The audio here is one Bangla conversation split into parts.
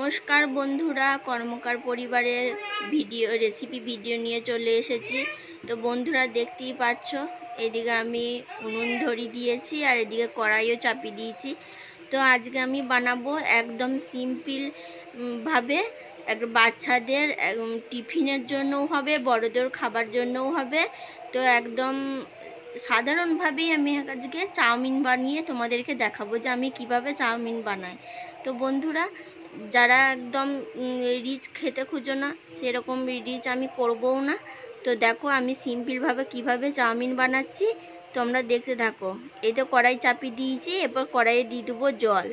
নমস্কার বন্ধুরা, কর্মকার পরিবারের রেসিপি ভিডিও নিয়ে চলে এসেছি। তো বন্ধুরা দেখতেই পাচ্ছ, এদিকে আমি উনুন ধরিয়ে দিয়েছি আর এদিকে কড়াইও চাপিয়ে দিয়েছি। তো আজকে আমি বানাবো একদম সিম্পল ভাবে, বাচ্চাদের টিফিনের জন্যও হবে, বড়দের খাবার জন্যও হবে। তো একদম সাধারণভাবেই আমি আজকে চাউমিন বানিয়ে তোমাদেরকে দেখাবো যে আমি কিভাবে চাউমিন বানাই। তো বন্ধুরা, যারা একদম রিচ খেতে খুঁজো না, সেরকম রিচ আমি করবও না। তো দেখো আমি সিম্পলভাবে কিভাবে চাউমিন বানাচ্ছি, তোমরা দেখতে থাকো। এই তো কড়াই চাপিয়ে দিয়েছি, এরপর কড়াইয়ে দিয়ে দেবো জল।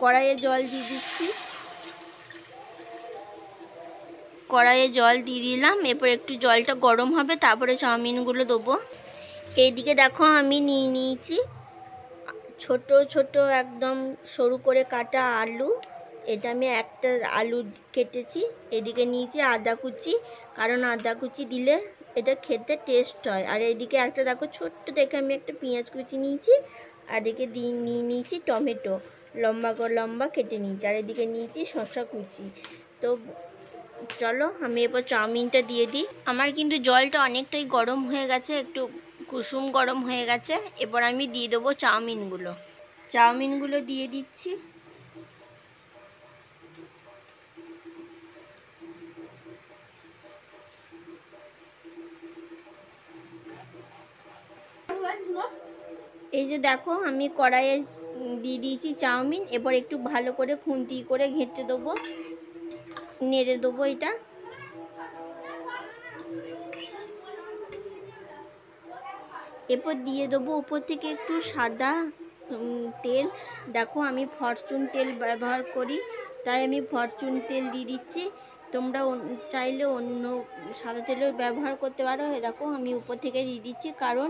কড়াইয়ে জল দিয়ে দিচ্ছি, কড়াইয়ে জল দিয়ে দিলাম। এরপর একটু জলটা গরম হবে, তারপরে চাউমিনগুলো দেবো। এইদিকে দেখো আমি নিয়ে নিয়েছি ছোট ছোট একদম সরু করে কাটা আলু। এটা আমি একটা আলু কেটেছি। এদিকে নিয়েছি আদা কুচি, কারণ আদা কুচি দিলে এটা খেতে টেস্ট হয়। আর এদিকে একটা দেখো ছোট্ট দেখে আমি একটা পেঁয়াজ কুচি নিয়েছি। আর এদিকে নিয়ে নিয়েছি টমেটো, লম্বা লম্বা কেটে নিয়েছি। আর এদিকে নিয়েছি শসা কুচি। তো চলো আমি এরপর চাউমিনটা দিয়ে দিই। আমার কিন্তু জলটা অনেকটাই গরম হয়ে গেছে, একটু কুসুম গরম হয়ে গেছে। এবার আমি দিয়ে দেবো চাউমিনগুলো দিয়ে দিচ্ছি। এই যে দেখো আমি কড়াইয়ে দিয়ে দিয়েছি চাউমিন। এবার একটু ভালো করে খুন্তি করে ঘেঁটে দেবো, নেড়ে দেবো এটা। এরপর দিয়ে দেবো উপর থেকে একটু সাদা তেল। দেখো আমি ফরচুন তেল ব্যবহার করি, তাই আমি ফরচুন তেল দিয়ে দিচ্ছি। তোমরা চাইলে অন্য সাদা তেলও ব্যবহার করতে পারো। দেখো আমি উপর থেকে দিয়ে দিচ্ছি, কারণ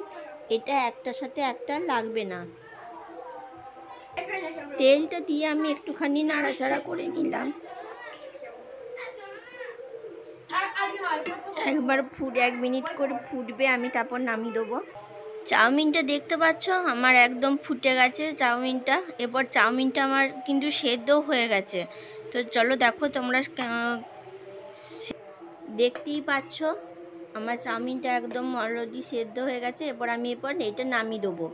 এটা একটার সাথে একটা লাগবে না। তেলটা দিয়ে আমি একটুখানি নাড়াচাড়া করে নিলাম। একবার 1 মিনিট করে ফুটবে, আমি তারপর নামিয়ে দেবো। চাউমিনটা দেখতে পাচ্ছ আমার একদম ফুটে গেছে চাউমিনটা। এরপর চাউমিনটা আমার কিন্তু সেদ্ধও হয়ে গেছে। তো চলো দেখো তোমরা, দেখতেই পাচ্ছ আমার চাউমিনটা একদম অলরেডি সেদ্ধ হয়ে গেছে। এরপর আমি এটা নামিয়ে দেবো।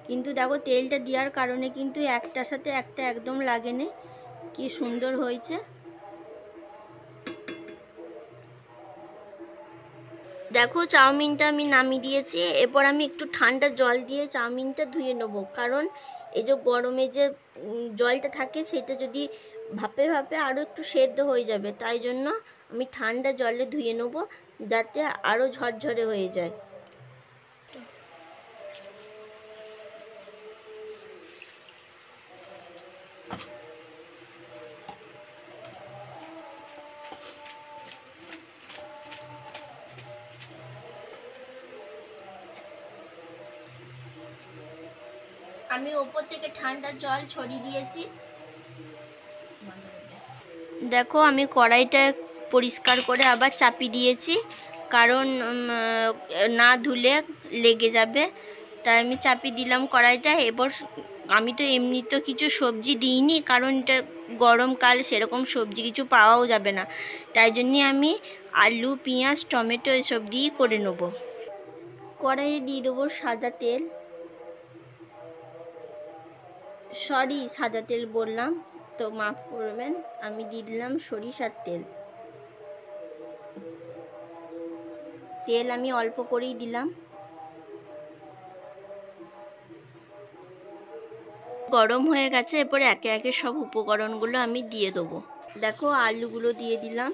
কিন্তু দেখো তেলটা দেওয়ার কারণে কিন্তু একটার সাথে একটা একদম লাগেনি, কি সুন্দর হয়েছে। দেখো চাউমিনটা আমি নামিয়ে দিয়েছি। এরপর আমি একটু ঠান্ডা জল দিয়ে চাউমিনটা ধুয়ে নেবো, কারণ এই যে গরমে যে জলটা থাকে সেটা যদি ভাপে ভাপে আরও একটু সেদ্ধ হয়ে যাবে। তাই জন্য আমি ঠান্ডা জলে ধুয়ে নেবো, যাতে আরও ঝরঝরে হয়ে যায়। আমি ওপর থেকে ঠান্ডা জল ছড়িয়ে দিয়েছি। দেখো আমি কড়াইটা পরিষ্কার করে আবার চাপিয়ে দিয়েছি, কারণ না ধুলে লেগে যাবে, তাই আমি চাপিয়ে দিলাম কড়াইটা। এবার আমি তো এমনি তো কিছু সবজি দিইনি, কারণ এটা গরমকাল, সেরকম সবজি কিছু পাওয়াও যাবে না। তাই জন্যে আমি আলু, পেঁয়াজ, টমেটো এসব দিয়েই করে নেব। কড়াইয়ে দিয়ে দেবো সাদা তেল, সাদা তেল বললাম তো মাফ করবেন, আমি দিয়ে দিলাম সরিষার তেল। তেল আমি অল্প করেই দিলাম। গরম হয়ে গেছে, এরপরে একে একে সব উপকরণগুলো আমি দিয়ে দেবো। দেখো আলুগুলো দিয়ে দিলাম।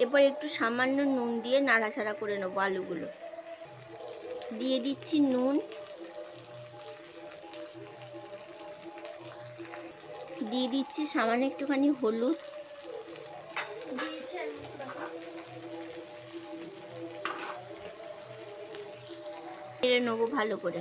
এরপর একটু সামান্য নুন দিয়ে নাড়াচাড়া করে নেবো। আলুগুলো দিয়ে দিচ্ছি নুন, দিয়ে দিচ্ছি সামান্য একটুখানি হলুদ, নেড়ে নেবো ভালো করে।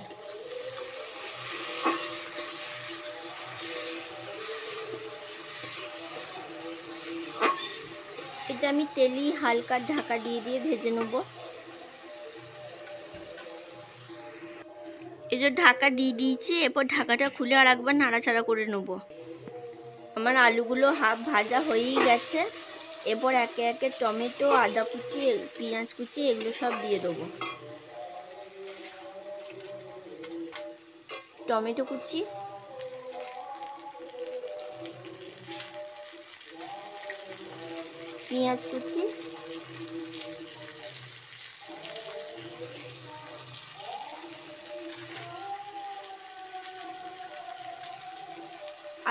এটা আমি তেলি হালকা ঢাকা দিয়ে দিয়ে ভেজে নেব। এই যে ঢাকা দিয়ে দিয়েছি, এরপর ঢাকাটা খুলে আর একবার নাড়াচাড়া করে নেব। আমার আলুগুলো হাফ ভাজা হয়েই গেছে। এরপর একে একে টমেটো, আদা কুচি, পেঁয়াজ কুচি এগুলো সব দিয়ে দেবো। টমেটো কুচি, পেঁয়াজ কুচি,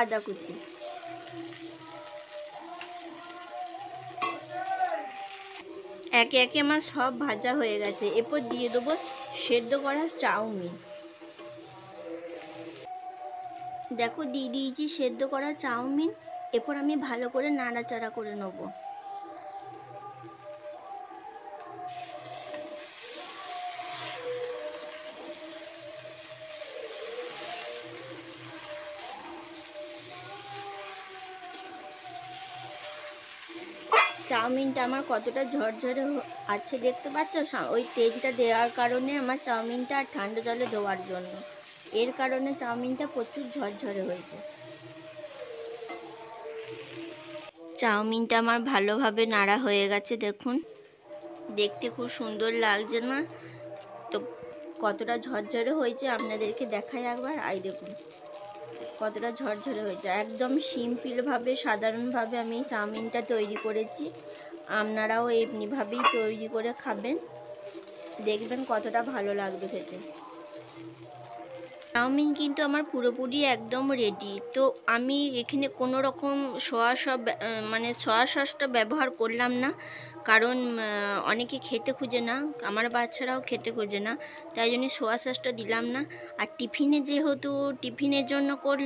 আদা কুচি, একে একে আমার সব ভাজা হয়ে গেছে। এরপর দিয়ে দেবো সেদ্ধ করা চাউমিন। দেখো দিয়ে দিয়েছি সেদ্ধ করা চাউমিন। এরপর আমি ভালো করে নাড়াচাড়া করে নেব। চাউমিনটা আমার কতটা ঝরঝরে আছে দেখতে পাচ্ছ? ওই তেলটা দেওয়ার কারণে আমার চাউমিনটা আর ঠান্ডা জলে ধোয়ার জন্য, এর কারণে চাউমিনটা প্রচুর ঝরঝরে হয়েছে। চাউমিনটা আমার ভালোভাবে নাড়া হয়ে গেছে, দেখুন দেখতে খুব সুন্দর লাগছে না? তো কতটা ঝরঝরে হয়েছে আপনাদেরকে দেখাই একবার। আই দেখুন কতটা ঝরঝরে হয়েছে। একদম সিম্পলভাবে সাধারণভাবে আমি চাউমিনটা তৈরি করেছি। আপনারাও এমনিভাবেই তৈরি করে খাবেন, দেখবেন কতটা ভালো লাগবে খেতে। চাউমিন কিন্তু আমার পুরোপুরি একদম রেডি। তো আমি এখানে কোনো রকম সয়া সসটা ব্যবহার করলাম না, কারণ অনেকে খেতে খুঁজে না, আমার বাচ্চারাও খেতে খোঁজে না, তাই জন্য সয়া সসটা দিলাম না। আর টিফিনে যেহেতু টিফিনের জন্য করলাম।